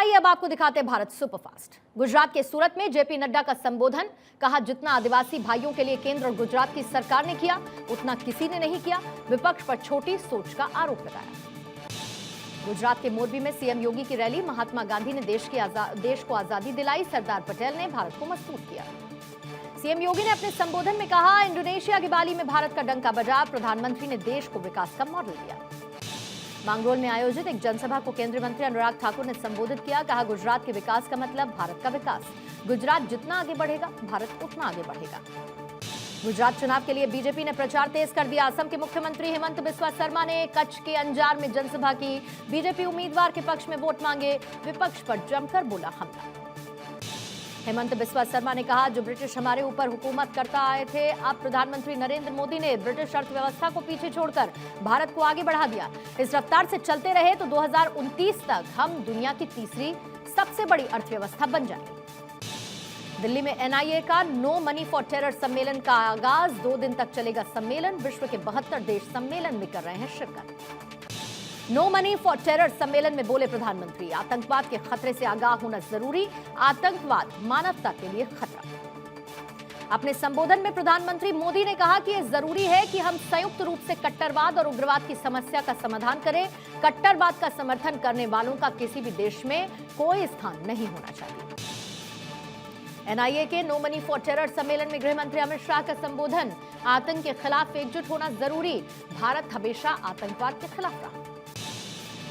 आइए अब आपको दिखाते हैं भारत सुपरफास्ट। गुजरात के सूरत में जेपी नड्डा का संबोधन। कहा, जितना आदिवासी भाइयों के लिए केंद्र और गुजरात की सरकार ने किया उतना किसी ने नहीं किया। विपक्ष पर छोटी सोच का आरोप लगाया। गुजरात के मोरबी में सीएम योगी की रैली। महात्मा गांधी ने देश को आजादी दिलाई, सरदार पटेल ने भारत को मजबूत किया। सीएम योगी ने अपने संबोधन में कहा, इंडोनेशिया की बाली में भारत का डंका बजा। प्रधानमंत्री ने देश को विकास का मॉडल दिया। मांगरोल में आयोजित एक जनसभा को केंद्रीय मंत्री अनुराग ठाकुर ने संबोधित किया। कहा, गुजरात के विकास का मतलब भारत का विकास। गुजरात जितना आगे बढ़ेगा भारत उतना आगे बढ़ेगा। गुजरात चुनाव के लिए बीजेपी ने प्रचार तेज कर दिया। असम के मुख्यमंत्री हेमंत बिस्वा शर्मा ने कच्छ के अंजार में जनसभा की। बीजेपी उम्मीदवार के पक्ष में वोट मांगे। विपक्ष पर जमकर बोला हमला। हेमंत बिस्वा शर्मा ने कहा, जो ब्रिटिश हमारे ऊपर हुकूमत करता आए थे, अब प्रधानमंत्री नरेंद्र मोदी ने ब्रिटिश अर्थव्यवस्था को पीछे छोड़कर भारत को आगे बढ़ा दिया। इस रफ्तार से चलते रहे तो 2029 तक हम दुनिया की तीसरी सबसे बड़ी अर्थव्यवस्था बन जाएंगे। दिल्ली में एनआईए का नो मनी फॉर टेरर सम्मेलन का आगाज। 2 दिन तक चलेगा सम्मेलन। विश्व के 72 देश सम्मेलन में कर रहे हैं शिरकत। नो मनी फॉर टेरर सम्मेलन में बोले प्रधानमंत्री, आतंकवाद के खतरे से आगाह होना जरूरी। आतंकवाद मानवता के लिए खतरा। अपने संबोधन में प्रधानमंत्री मोदी ने कहा कि यह जरूरी है कि हम संयुक्त रूप से कट्टरवाद और उग्रवाद की समस्या का समाधान करें। कट्टरवाद का समर्थन करने वालों का किसी भी देश में कोई स्थान नहीं होना चाहिए। एनआईए के नो मनी फॉर टेरर सम्मेलन में गृह मंत्री अमित शाह का संबोधन। आतंक के खिलाफ एकजुट होना जरूरी। भारत हमेशा आतंकवाद के खिलाफ रहा।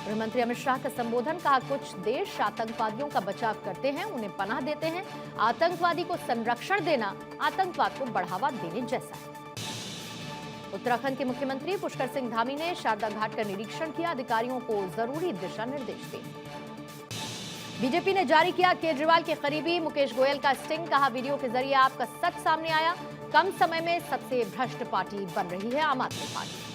गृह मंत्री अमित शाह का संबोधन। कहा, कुछ देश आतंकवादियों का बचाव करते हैं, उन्हें पनाह देते हैं। आतंकवादी को संरक्षण देना आतंकवाद को बढ़ावा देने जैसा है। उत्तराखंड के मुख्यमंत्री पुष्कर सिंह धामी ने शारदा घाट का निरीक्षण किया। अधिकारियों को जरूरी दिशा निर्देश दिए। बीजेपी ने जारी किया केजरीवाल के करीबी मुकेश गोयल का स्टिंग। कहा, वीडियो के जरिए आपका सच सामने आया। कम समय में सबसे भ्रष्ट पार्टी बन रही है आम आदमी पार्टी।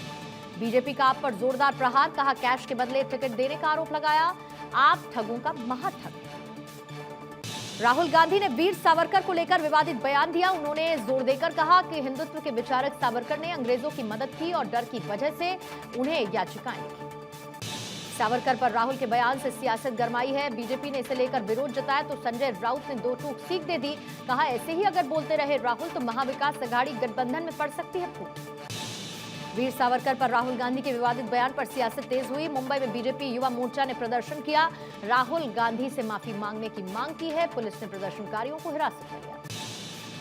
बीजेपी का आप पर जोरदार प्रहार। कहा, कैश के बदले टिकट देने का आरोप लगाया। आप ठगों का महाठग। राहुल गांधी ने वीर सावरकर को लेकर विवादित बयान दिया। उन्होंने जोर देकर कहा कि हिंदुत्व के विचारक सावरकर ने अंग्रेजों की मदद की और डर की वजह से उन्हें याचिकाएं लिखी। सावरकर पर राहुल के बयान से सियासत गरमाई है। बीजेपी ने इसे लेकर विरोध जताया तो संजय राउत ने 2 टूक सीख दे दी। कहा, ऐसे ही अगर बोलते रहे राहुल तो महाविकास अघाड़ी गठबंधन में पड़ सकती है फूट। वीर सावरकर पर राहुल गांधी के विवादित बयान पर सियासत तेज हुई। मुंबई में बीजेपी युवा मोर्चा ने प्रदर्शन किया। राहुल गांधी से माफी मांगने की मांग की है। पुलिस ने प्रदर्शनकारियों को हिरासत में लिया।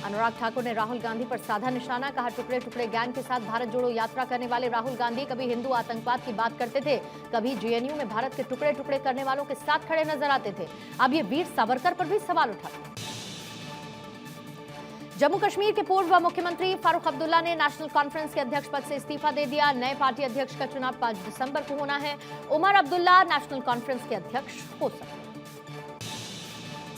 अनुराग ठाकुर ने राहुल गांधी पर साधा निशाना। कहा, टुकड़े टुकड़े गैंग के साथ भारत जोड़ो यात्रा करने वाले राहुल गांधी कभी हिंदू आतंकवाद की बात करते थे, कभी जेएनयू में भारत के टुकड़े टुकड़े करने वालों के साथ खड़े नजर आते थे। अब ये वीर सावरकर पर भी सवाल उठाते हैं। जम्मू कश्मीर के पूर्व मुख्यमंत्री फारूक अब्दुल्ला ने नेशनल कॉन्फ्रेंस के अध्यक्ष पद से इस्तीफा दे दिया। नए पार्टी अध्यक्ष का चुनाव 5 दिसंबर को होना है। उमर अब्दुल्ला नेशनल कॉन्फ्रेंस के अध्यक्ष हो सकते हैं।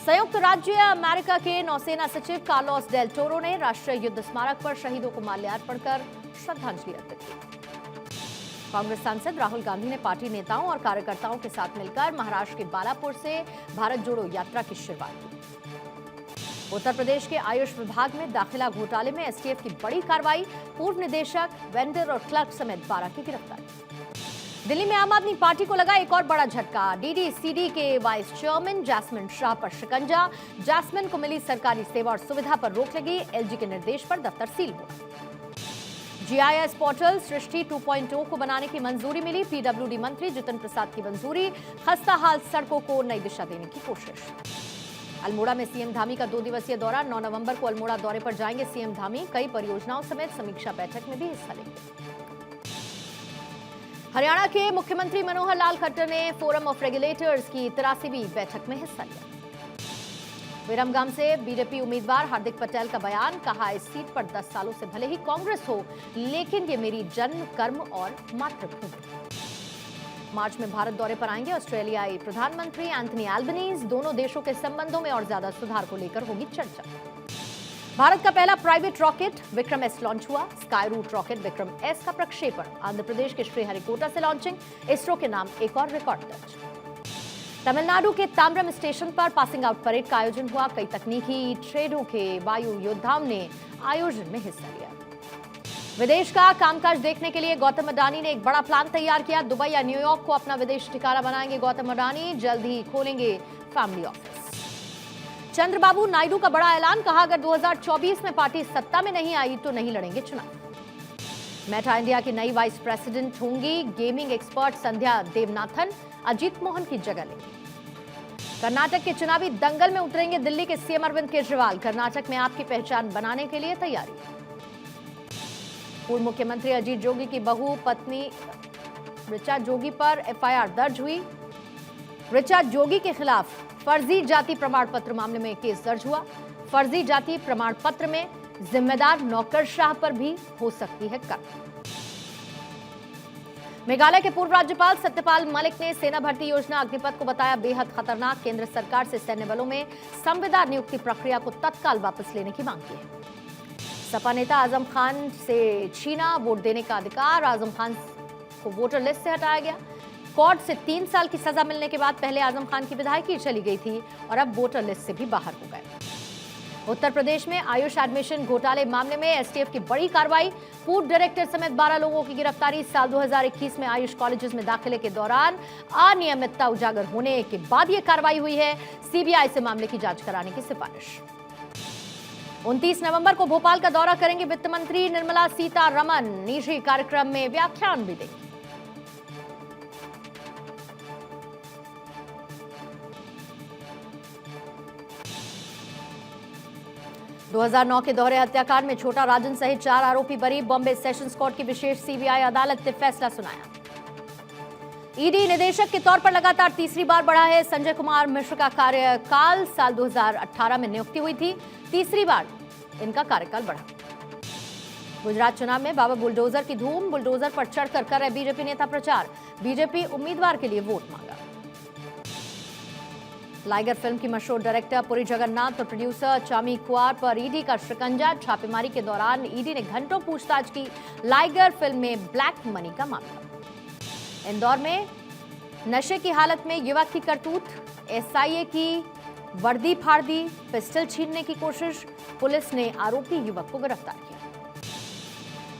संयुक्त राज्य अमेरिका के नौसेना सचिव कार्लोस डेल टोरो ने राष्ट्रीय युद्ध स्मारक पर शहीदों को माल्यार्पण कर श्रद्धांजलि अर्पित की। कांग्रेस सांसद राहुल गांधी ने पार्टी नेताओं और कार्यकर्ताओं के साथ मिलकर महाराष्ट्र के बालापुर से भारत जोड़ो यात्रा की शुरुआत की। उत्तर प्रदेश के आयुष विभाग में दाखिला घोटाले में एसटीएफ की बड़ी कार्रवाई। पूर्व निदेशक, वेंडर और क्लर्क समेत 12 की गिरफ्तारी। दिल्ली में आम आदमी पार्टी को लगा एक और बड़ा झटका। डीडीसीडी के वाइस चेयरमैन जैस्मिन शाह पर शिकंजा। जैस्मिन को मिली सरकारी सेवा और सुविधा पर रोक लगी। एलजी के निर्देश पर दफ्तर सील हुआ। जीआईएस पोर्टल सृष्टि 2.0 को बनाने की मंजूरी मिली। पीडब्ल्यूडी मंत्री जितिन प्रसाद की मंजूरी। खस्ता हाल सड़कों को नई दिशा देने की कोशिश। अल्मोड़ा में सीएम धामी का 2 दिवसीय दौरा। 9 नवंबर को अल्मोड़ा दौरे पर जाएंगे सीएम धामी। कई परियोजनाओं समेत समीक्षा बैठक में भी हिस्सा लेंगे। हरियाणा के मुख्यमंत्री मनोहर लाल खट्टर ने फोरम ऑफ रेगुलेटर्स की 83वीं बैठक में हिस्सा लिया। विरमगाम से बीजेपी उम्मीदवार हार्दिक पटेल का बयान। कहा, इस सीट पर 10 सालों से भले ही कांग्रेस हो, लेकिन ये मेरी जन्म, कर्म और मातृभूमि। मार्च में भारत दौरे पर आएंगे ऑस्ट्रेलियाई प्रधानमंत्री एंथनी एल्बनीज। दोनों देशों के संबंधों में और ज्यादा सुधार को लेकर होगी चर्चा। भारत का पहला private rocket Vikram S launch हुआ। Skyroot rocket Vikram S का प्रक्षेपण। आंध्र प्रदेश के श्रीहरिकोटा से लॉन्चिंग। इसरो के नाम एक और रिकॉर्ड दर्ज। तमिलनाडु के ताम्रम स्टेशन पर पासिंग आउट परेड का आयोजन हुआ। कई तकनीकी ट्रेडों के वायु योद्धाओं ने आयोजन में हिस्सा लिया। विदेश का कामकाज देखने के लिए गौतम अडानी ने एक बड़ा प्लान तैयार किया। दुबई या न्यूयॉर्क को अपना विदेश ठिकाना बनाएंगे गौतम अडानी। जल्द ही खोलेंगे फैमिली ऑफिस। चंद्रबाबू नायडू का बड़ा ऐलान, कहा अगर 2024 में पार्टी सत्ता में नहीं आई तो नहीं लड़ेंगे चुनाव। मेटा इंडिया की नई वाइस प्रेसिडेंट होंगी गेमिंग एक्सपर्ट संध्या देवनाथन, अजीत मोहन की जगह लेंगी। कर्नाटक के चुनावी दंगल में उतरेंगे दिल्ली के सीएम अरविंद केजरीवाल, कर्नाटक में आपकी पहचान बनाने के लिए तैयारी। पूर्व मुख्यमंत्री अजीत जोगी की बहू पत्नी ऋचा जोगी पर एफआईआर दर्ज हुई। ऋचा जोगी के खिलाफ फर्जी जाति प्रमाण पत्र मामले में केस दर्ज हुआ। फर्जी जाति प्रमाण पत्र में जिम्मेदार नौकरशाह पर भी हो सकती है कार्रवाई। मेघालय के पूर्व राज्यपाल सत्यपाल मलिक ने सेना भर्ती योजना अग्निपथ को बताया बेहद खतरनाक। केंद्र सरकार से सैन्य बलों में संविदा नियुक्ति प्रक्रिया को तत्काल वापस लेने की मांग की है। सपा नेता आजम खान से छीना वोट देने का अधिकार, आजम खान को वोटर लिस्ट से हटाया गया। कोर्ट से 3 साल की सजा मिलने के बाद पहले आजम खान की विधायकी चली गई थी और अब वोटर लिस्ट से भी बाहर हो गए। उत्तर प्रदेश में आयुष एडमिशन घोटाले मामले में एसटीएफ की बड़ी कार्रवाई, फूड डायरेक्टर समेत 12 लोगों की गिरफ्तारी। साल 2021 में आयुष कॉलेजेस में दाखिले के दौरान अनियमितता उजागर होने के बाद यह कार्रवाई हुई है। सीबीआई से मामले की जांच कराने की सिफारिश। 29 नवंबर को भोपाल का दौरा करेंगे वित्त मंत्री निर्मला सीतारमण, निजी कार्यक्रम में व्याख्यान भी देंगे। दो 2009 के दोहरे हत्याकांड में छोटा राजन सहित 4 आरोपी बरी, बॉम्बे सेशंस कोर्ट की विशेष सीबीआई अदालत ने फैसला सुनाया। ईडी निदेशक के तौर पर लगातार तीसरी बार बढ़ा है। संजय कुमार मिश्र का कार्यकाल साल 2018 में नियुक्ति हुई थी, तीसरी बार इनका कार्यकाल बढ़ा। गुजरात चुनाव में बाबा बुलडोजर की धूम, बुलडोजर पर चढ़कर कर रहे बीजेपी नेता प्रचार, बीजेपी उम्मीदवार के लिए वोट मांगा। लाइगर फिल्म की मशहूर डायरेक्टर पुरी जगन्नाथ और प्रोड्यूसर चामी कुआर पर ईडी का शिकंजा, छापेमारी के दौरान ईडी ने घंटों पूछताछ की। लाइगर फिल्म में ब्लैक मनी का मामला। इंदौर में नशे की हालत में युवक की करतूत, एसआईए की वर्दी फाड़ दी, पिस्टल छीनने की कोशिश, पुलिस ने आरोपी युवक को गिरफ्तार किया।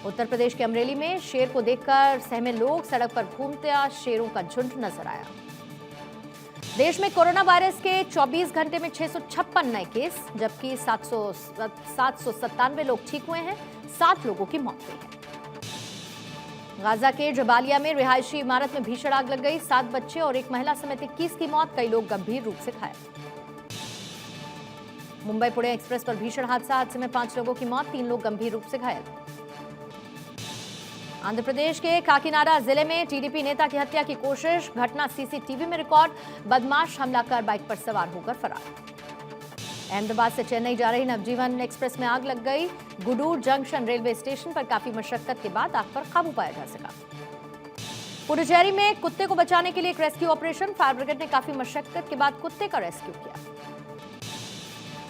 उत्तर प्रदेश के अमरेली में शेर को देखकर सहमे लोग, सड़क पर घूमते शेरों का झुंड नजर आया। देश में कोरोना वायरस के 24 घंटे में 656 नए केस, जबकि 797 लोग ठीक हुए हैं, 7 लोगों की मौत हुई है। गाजा के जबालिया में रिहायशी इमारत में भीषण आग लग गई, 7 बच्चे और एक महिला समेत 21 की मौत, कई लोग गंभीर रूप से घायल। मुंबई पुणे एक्सप्रेस पर भीषण हादसे में 5 लोगों की मौत, 3 लोग गंभीर रूप से घायल। आंध्र प्रदेश के काकीनाडा जिले में टीडीपी नेता की हत्या की कोशिश, घटना सीसीटीवी में रिकॉर्ड, बदमाश हमला कर बाइक पर सवार होकर फरार। अहमदाबाद से चेन्नई जा रही नवजीवन एक्सप्रेस में आग लग गई, गुडूर जंक्शन रेलवे स्टेशन पर काफी मशक्कत के बाद आग पर काबू पाया जा सका। पुडुचेरी में कुत्ते को बचाने के लिए एक रेस्क्यू ऑपरेशन, फायर ब्रिगेड ने काफी मशक्कत के बाद कुत्ते का रेस्क्यू किया।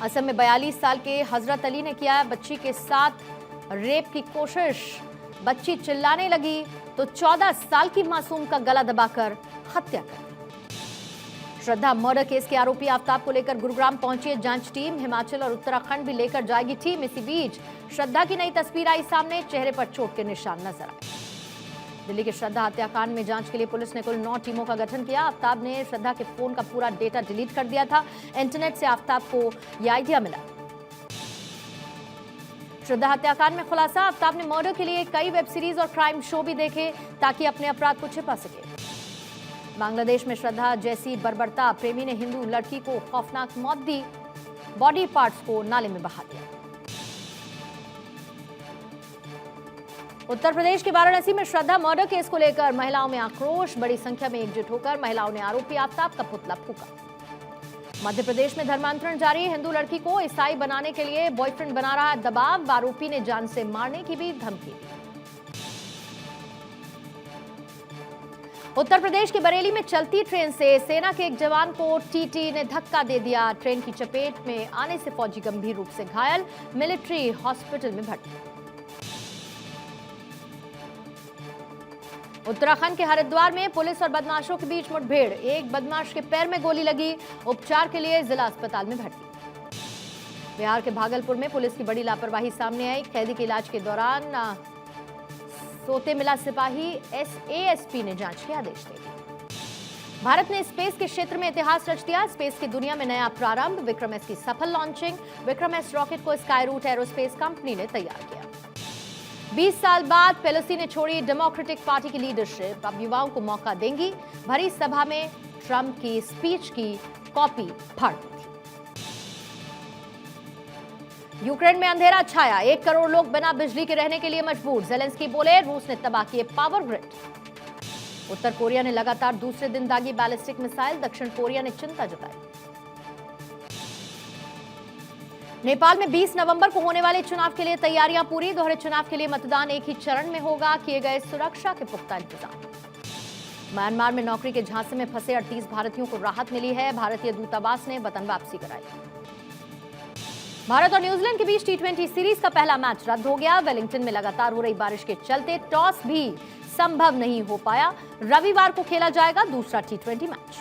असम में 42 साल के हजरत अली ने किया बच्ची के साथ रेप की कोशिश, बच्ची चिल्लाने लगी तो 14 साल की मासूम का गला दबाकर हत्या कर दी। श्रद्धा मर्डर केस के आरोपी आफ्ताब को लेकर गुरुग्राम पहुंची है जांच टीम, हिमाचल और उत्तराखंड भी लेकर जाएगी टीम। इसी बीच श्रद्धा की नई तस्वीर आई सामने, चेहरे पर चोट के निशान नजर आए। दिल्ली के श्रद्धा हत्याकांड में जांच के लिए पुलिस ने कुल 9 टीमों का गठन किया। आफ्ताब ने श्रद्धा के फोन का पूरा डेटा डिलीट कर दिया था। इंटरनेट से आफ्ताब को यह आइडिया मिला। श्रद्धा हत्याकांड में खुलासा, आफ्ताब ने मर्डर के लिए कई वेब सीरीज और क्राइम शो भी देखे ताकि अपने अपराध को छिपा सके। बांग्लादेश में श्रद्धा जैसी बर्बरता, प्रेमी ने हिंदू लड़की को खौफनाक मौत दी, बॉडी पार्ट्स को नाले में बहा दिया। उत्तर प्रदेश के वाराणसी में श्रद्धा मर्डर केस को लेकर महिलाओं में आक्रोश, बड़ी संख्या में एकजुट होकर महिलाओं ने आरोपी आफ्ताब का पुतला फूंका। मध्य प्रदेश में धर्मांतरण जारी, हिंदू लड़की को ईसाई बनाने के लिए बॉयफ्रेंड बना रहा है दबाव, आरोपी ने जान से मारने की भी धमकी दी। उत्तर प्रदेश के बरेली में चलती ट्रेन से सेना के एक जवान को टीटी ने धक्का दे दिया, ट्रेन की चपेट में आने से फौजी गंभीर रूप से घायल, मिलिट्री हॉस्पिटल में भर्ती। उत्तराखंड के हरिद्वार में पुलिस और बदमाशों के बीच मुठभेड़, एक बदमाश के पैर में गोली लगी, उपचार के लिए जिला अस्पताल में भर्ती। बिहार के भागलपुर में पुलिस की बड़ी लापरवाही सामने आई, कैदी के इलाज के दौरान सोते मिला सिपाही, एएसपी ने जांच के आदेश दे दिए। भारत ने स्पेस के क्षेत्र में इतिहास रच दिया, स्पेस की दुनिया में नया प्रारंभ। विक्रम एस की सफल लॉन्चिंग। विक्रम एस रॉकेट को स्काई रूट एरोस्पेस कंपनी ने तैयार किया। 20 साल बाद पेलोसी ने छोड़ी डेमोक्रेटिक पार्टी की लीडरशिप, अब युवाओं को मौका देंगी। भरी सभा में ट्रंप की स्पीच की कॉपी फाड़ दी थी। यूक्रेन में अंधेरा छाया, 1 करोड़ लोग बिना बिजली के रहने के लिए मजबूर। ज़ेलेंस्की बोले, रूस ने तबाह किए पावर ग्रिड। उत्तर कोरिया ने लगातार दूसरे दिन दागी बैलिस्टिक मिसाइल, दक्षिण कोरिया ने चिंता जताई। नेपाल में 20 नवंबर को होने वाले चुनाव के लिए तैयारियां पूरी। दोहरे चुनाव के लिए मतदान एक ही चरण में होगा, किए गए सुरक्षा के पुख्ता इंतजाम। म्यांमार में नौकरी के झांसे में फंसे 38 भारतीयों को राहत मिली है, भारतीय दूतावास ने वतन वापसी कराई। भारत और न्यूजीलैंड के बीच टी20 सीरीज का पहला मैच रद्द हो गया। वेलिंगटन में लगातार हो रही बारिश के चलते टॉस भी संभव नहीं हो पाया। रविवार को खेला जाएगा दूसरा टी20 मैच।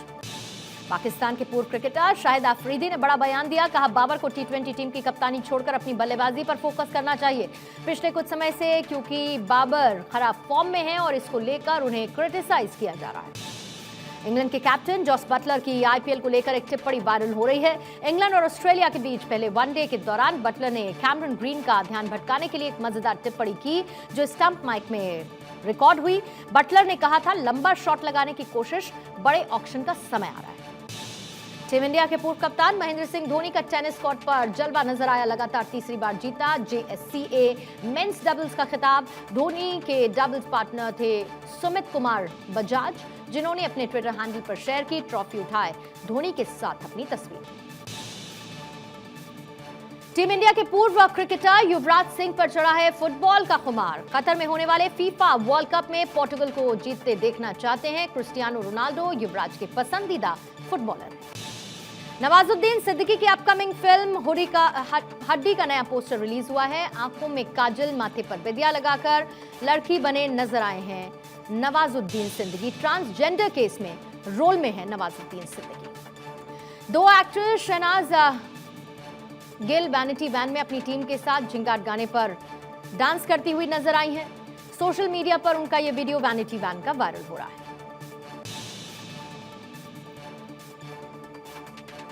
पाकिस्तान के पूर्व क्रिकेटर शाहिद अफरीदी ने बड़ा बयान दिया, कहा बाबर को टी20 टीम की कप्तानी छोड़कर अपनी बल्लेबाजी पर फोकस करना चाहिए। पिछले कुछ समय से क्योंकि बाबर खराब फॉर्म में हैं और इसको लेकर उन्हें क्रिटिसाइज किया जा रहा है। इंग्लैंड के कैप्टन जॉस बटलर की आईपीएल को लेकर एक टिप्पणी वायरल हो रही है। इंग्लैंड और ऑस्ट्रेलिया के बीच पहले वनडे के दौरान बटलर ने कैमरन ग्रीन का ध्यान भटकाने के लिए एक मजेदार टिप्पणी की, जो स्टंप माइक में रिकॉर्ड हुई। बटलर ने कहा था, लंबा शॉट लगाने की कोशिश, बड़े ऑक्शन का समय आ रहा है। टीम इंडिया के पूर्व कप्तान महेंद्र सिंह धोनी का टेनिस कोर्ट पर जलवा नजर आया, लगातार तीसरी बार जीता जेएससीए मेंस डबल्स का खिताब। धोनी के डबल्स पार्टनर थे सुमित कुमार बजाज, जिन्होंने अपने ट्विटर हैंडल पर शेयर की ट्रॉफी उठाए धोनी के साथ अपनी तस्वीर। टीम इंडिया के पूर्व क्रिकेटर युवराज सिंह पर चढ़ा है फुटबॉल का खुमार। कतर में होने वाले फीफा वर्ल्ड कप में पोर्टुगल को जीतते देखना चाहते हैं क्रिस्टियानो रोनाल्डो, युवराज के पसंदीदा फुटबॉलर। नवाजुद्दीन सिद्दीकी की अपकमिंग फिल्म हड्डी का नया पोस्टर रिलीज हुआ है। आंखों में काजल, माथे पर बिंदिया लगाकर लड़की बने नजर आए हैं नवाजुद्दीन सिद्दीकी। ट्रांसजेंडर केस में रोल में है Nawazuddin Siddiqui. 2 actress Shehnaaz Gill vanity van में अपनी टीम के साथ झिंगाट गाने पर डांस करती हुई नजर आई हैं। सोशल मीडिया पर उनका यह वीडियो वैनिटी वैन का वायरल हो रहा है।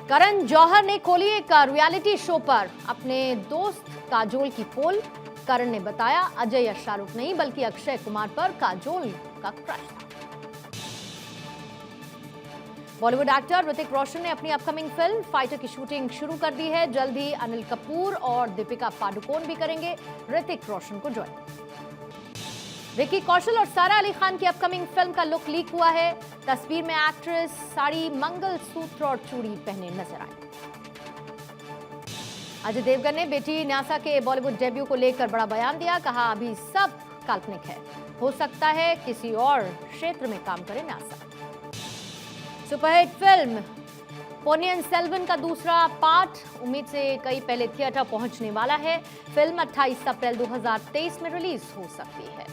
करण जौहर ने खोली एक रियलिटी शो पर अपने दोस्त काजोल की पोल। करण ने बताया, अजय या शाहरुख नहीं बल्कि अक्षय कुमार पर काजोल का क्रश था। बॉलीवुड एक्टर ऋतिक रोशन ने अपनी अपकमिंग फिल्म फाइटर की शूटिंग शुरू कर दी है। जल्द ही अनिल कपूर और दीपिका पादुकोण भी करेंगे ऋतिक रोशन को ज्वाइन। विक्की कौशल और सारा अली खान की अपकमिंग फिल्म का लुक लीक हुआ है। तस्वीर में एक्ट्रेस साड़ी, मंगलसूत्र और चूड़ी पहने नजर आई। अजय देवगन ने बेटी न्यासा के बॉलीवुड डेब्यू को लेकर बड़ा बयान दिया, कहा अभी सब काल्पनिक है, हो सकता है किसी और क्षेत्र में काम करे न्यासा। सुपरहिट फिल्म पोनियन सेल्वन का दूसरा पार्ट उम्मीद से कई पहले थिएटर पहुंचने वाला है। फिल्म 28 अप्रैल 2023 में रिलीज हो सकती है।